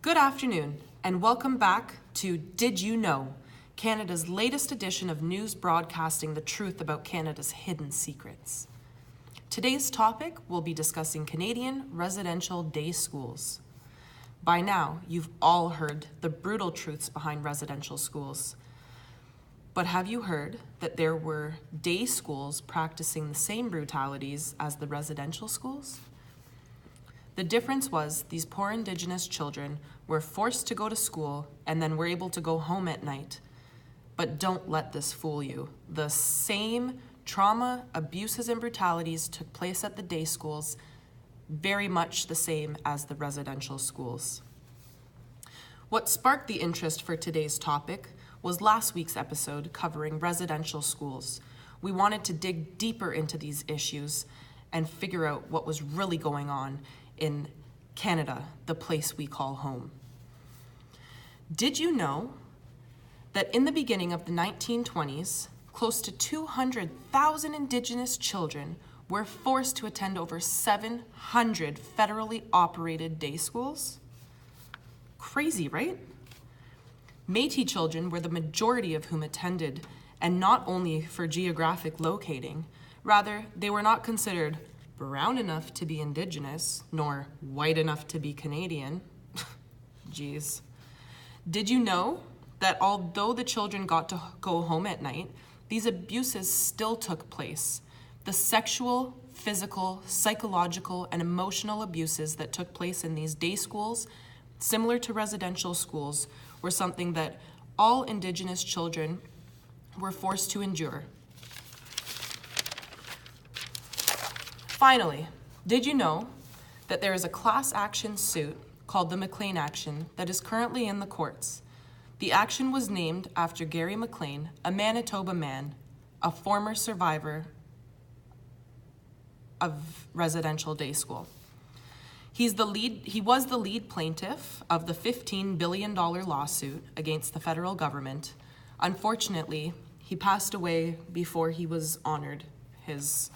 Good afternoon, and welcome back to Did You Know, Canada's latest edition of news broadcasting the truth about Canada's hidden secrets. Today's topic will be discussing Canadian residential day schools. By now, you've all heard the brutal truths behind residential schools. But have you heard that there were day schools practicing the same brutalities as the residential schools? The difference was these poor Indigenous children were forced to go to school and then were able to go home at night. But don't let this fool you. The same trauma, abuses, and brutalities took place at the day schools, very much the same as the residential schools. What sparked the interest for today's topic was last week's episode covering residential schools. We wanted to dig deeper into these issues and figure out what was really going on in Canada, the place we call home. Did you know that in the beginning of the 1920s, close to 200,000 Indigenous children were forced to attend over 700 federally operated day schools? Crazy, right? Métis children were the majority of whom attended, and not only for geographic locating, rather, they were not considered brown enough to be Indigenous, nor white enough to be Canadian. Jeez. Did you know that although the children got to go home at night, these abuses still took place? The sexual, physical, psychological, and emotional abuses that took place in these day schools, similar to residential schools, were something that all Indigenous children were forced to endure. Finally, did you know that there is a class action suit called the McLean Action that is currently in the courts? The action was named after Gary McLean, a Manitoba man, a former survivor of residential day school. He was the lead plaintiff of the $15 billion lawsuit against the federal government. Unfortunately, he passed away before he was honored his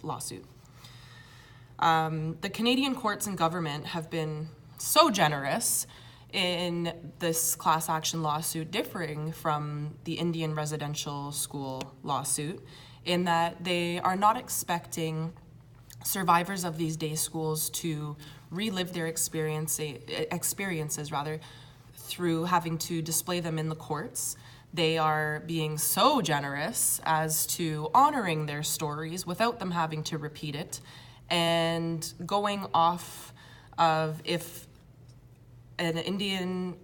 lawsuit. The Canadian courts and government have been so generous in this class action lawsuit, differing from the Indian residential school lawsuit, in that they are not expecting survivors of these day schools to relive their experiences through having to display them in the courts. They are being so generous as to honoring their stories without them having to repeat it, and going off of if an Indian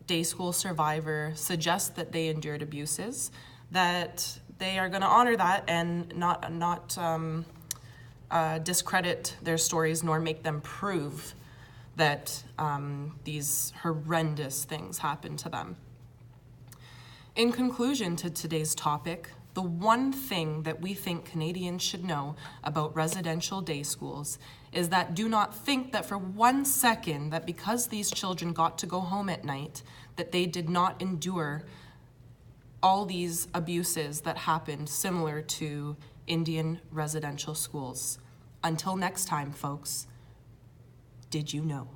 day school survivor suggests that they endured abuses, that they are going to honor that and not discredit their stories nor make them prove that these horrendous things happened to them. In conclusion to today's topic, the one thing that we think Canadians should know about residential day schools is that do not think that for 1 second that because these children got to go home at night, that they did not endure all these abuses that happened similar to Indian residential schools. Until next time, folks, did you know?